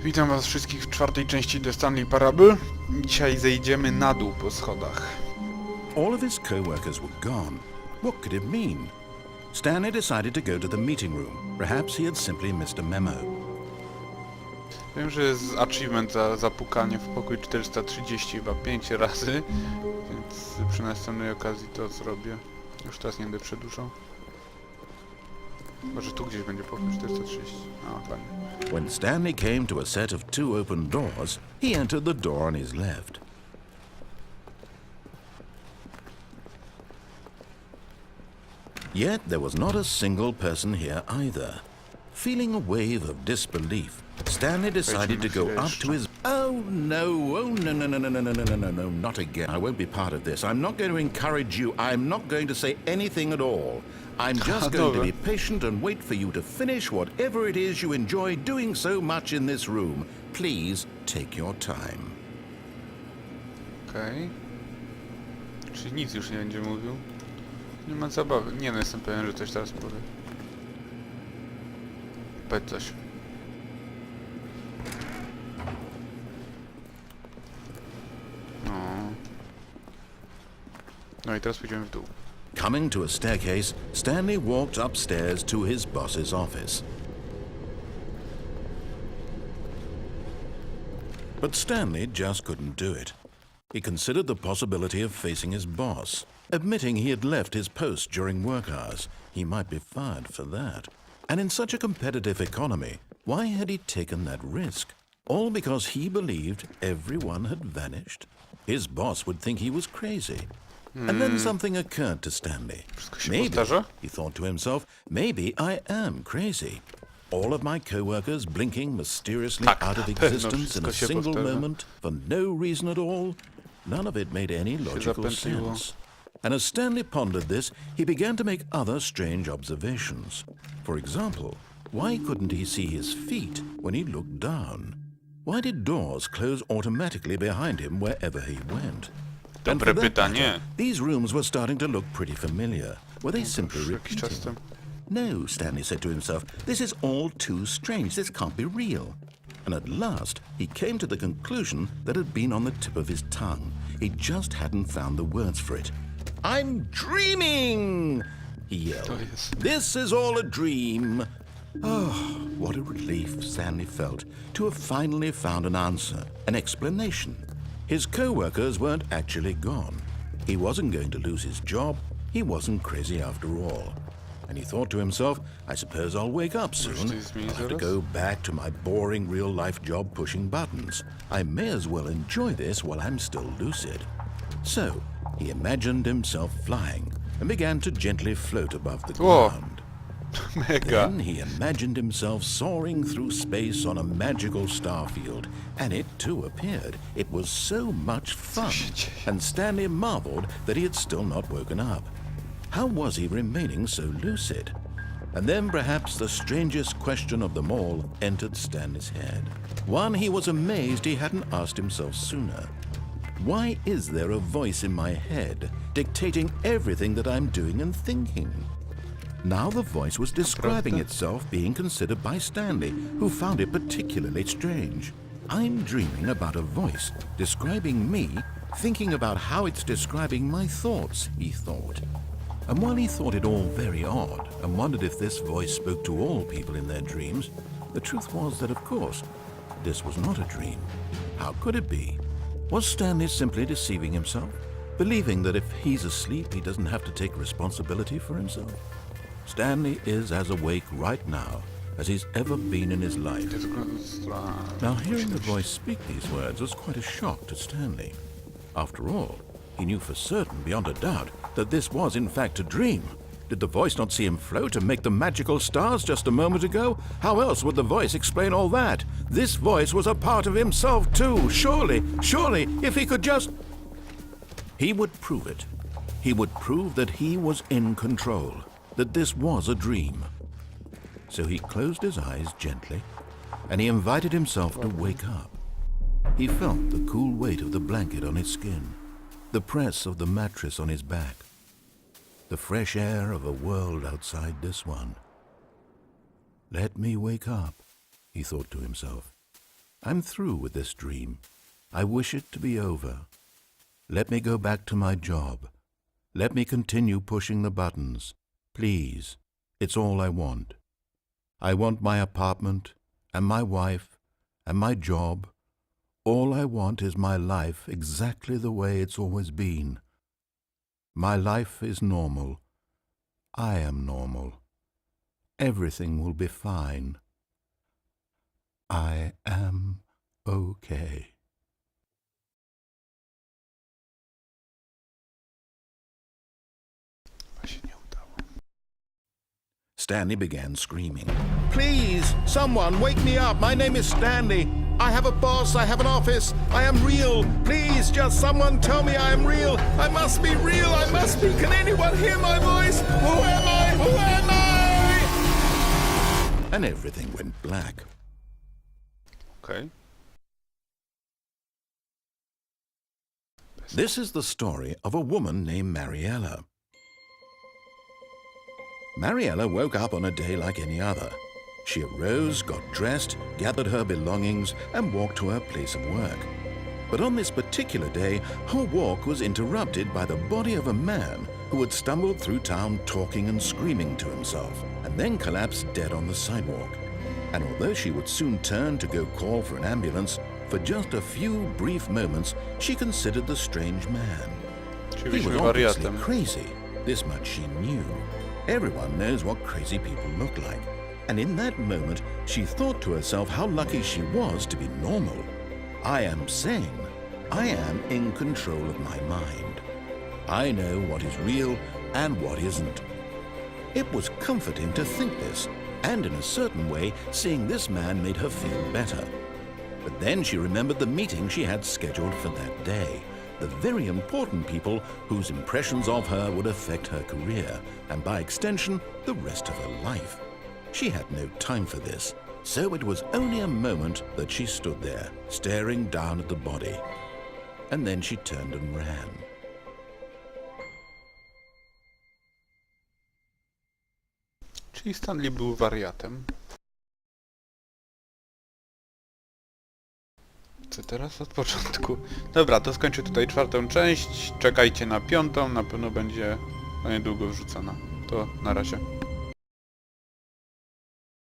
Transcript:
Witam was wszystkich w czwartej części The Stanley Parable. Dzisiaj zejdziemy na dół po schodach. All of his co-workers were gone. What could it mean? Stanley decided to go to the meeting room. Perhaps he had simply missed a memo. Wiem, że jest achievement za zapukanie w pokój 430 chyba 5 razy, więc przy następnej okazji to zrobię. Już teraz nie będę przedłużał. Może tu gdzieś będzie pokój 430. A, fajnie. When Stanley came to a set of two open doors, he entered the door on his left. Yet there was not a single person here either. Feeling a wave of disbelief, Stanley decided to go up to his... Oh no, no, not again. I won't be part of this. I'm not going to encourage you. I'm not going to say anything at all. I'm just going to be patient and wait for you to finish whatever it is you enjoy doing so much in this room. Please take your time. Okej. Czyli nic już nie będzie mówił. Nie ma zabawy. Nie no, jestem pewien, że coś teraz powie. Powiedz coś. No i teraz pójdziemy w dół. Coming to a staircase, Stanley walked upstairs to his boss's office. But Stanley just couldn't do it. He considered the possibility of facing his boss. Admitting he had left his post during work hours, he might be fired for that. And in such a competitive economy, why had he taken that risk? All because he believed everyone had vanished? His boss would think he was crazy. And then something occurred to Stanley. Maybe, he thought to himself, maybe I am crazy. All of my co-workers blinking mysteriously out of existence in a single moment for no reason at all. None of it made any logical sense. And as Stanley pondered this, he began to make other strange observations. For example, why couldn't he see his feet when he looked down? Why did doors close automatically behind him wherever he went? And for that matter, these rooms were starting to look pretty familiar. Were they simply repeating? No, Stanley said to himself, this is all too strange. This can't be real. And at last, he came to the conclusion that had been on the tip of his tongue. He just hadn't found the words for it. I'm dreaming! He yelled. This is all a dream. Oh, what a relief Stanley felt to have finally found an answer, an explanation. His co-workers weren't actually gone. He wasn't going to lose his job. He wasn't crazy after all. And he thought to himself, I suppose I'll wake up soon. I'll have to go back to my boring real-life job pushing buttons. I may as well enjoy this while I'm still lucid. So, he imagined himself flying and began to gently float above the ground. Then he imagined himself soaring through space on a magical starfield, and it too appeared. It was so much fun, and Stanley marveled that he had still not woken up. How was he remaining so lucid? And then perhaps the strangest question of them all entered Stanley's head. One he was amazed he hadn't asked himself sooner. Why is there a voice in my head dictating everything that I'm doing and thinking? Now the voice was describing itself being considered by Stanley, who found it particularly strange. I'm dreaming about a voice describing me, thinking about how it's describing my thoughts, he thought. And while he thought it all very odd and wondered if this voice spoke to all people in their dreams, the truth was that, of course, this was not a dream. How could it be? Was Stanley simply deceiving himself, believing that if he's asleep, he doesn't have to take responsibility for himself? Stanley is as awake right now as he's ever been in his life. Now, hearing the voice speak these words was quite a shock to Stanley. After all, he knew for certain, beyond a doubt, that this was in fact a dream. Did the voice not see him float and make the magical stars just a moment ago? How else would the voice explain all that? This voice was a part of himself too. Surely, if he could just... He would prove it. He would prove that he was in control, that this was a dream. So he closed his eyes gently, and he invited himself to wake up. He felt the cool weight of the blanket on his skin, the press of the mattress on his back, the fresh air of a world outside this one. Let me wake up, he thought to himself. I'm through with this dream. I wish it to be over. Let me go back to my job. Let me continue pushing the buttons. Please, it's all I want. I want my apartment, and my wife, and my job. All I want is my life exactly the way it's always been. My life is normal. I am normal. Everything will be fine. I am okay. Stanley began screaming. Please, someone, wake me up. My name is Stanley. I have a boss. I have an office. I am real. Please, just someone tell me I am real. I must be real. I must be. Can anyone hear my voice? Who am I? Who am I? And everything went black. Okay. This is the story of a woman named Mariella. Mariella woke up on a day like any other. She arose, got dressed, gathered her belongings, and walked to her place of work. But on this particular day, her walk was interrupted by the body of a man who had stumbled through town talking and screaming to himself, and then collapsed dead on the sidewalk. And although she would soon turn to go call for an ambulance, for just a few brief moments she considered the strange man. He was obviously crazy. This much she knew. Everyone knows what crazy people look like. And in that moment, she thought to herself how lucky she was to be normal. I am sane. I am in control of my mind. I know what is real and what isn't. It was comforting to think this, and in a certain way, seeing this man made her feel better. But then she remembered the meeting she had scheduled for that day. The very important people whose impressions of her would affect her career, and by extension, the rest of her life. She had no time for this, so it was only a moment that she stood there, staring down at the body. And then she turned and ran. Czyli Stanley był wariatem. Co teraz od początku? Dobra, to skończę tutaj 4. część. Czekajcie na 5. Na pewno będzie niedługo wrzucona. To na razie.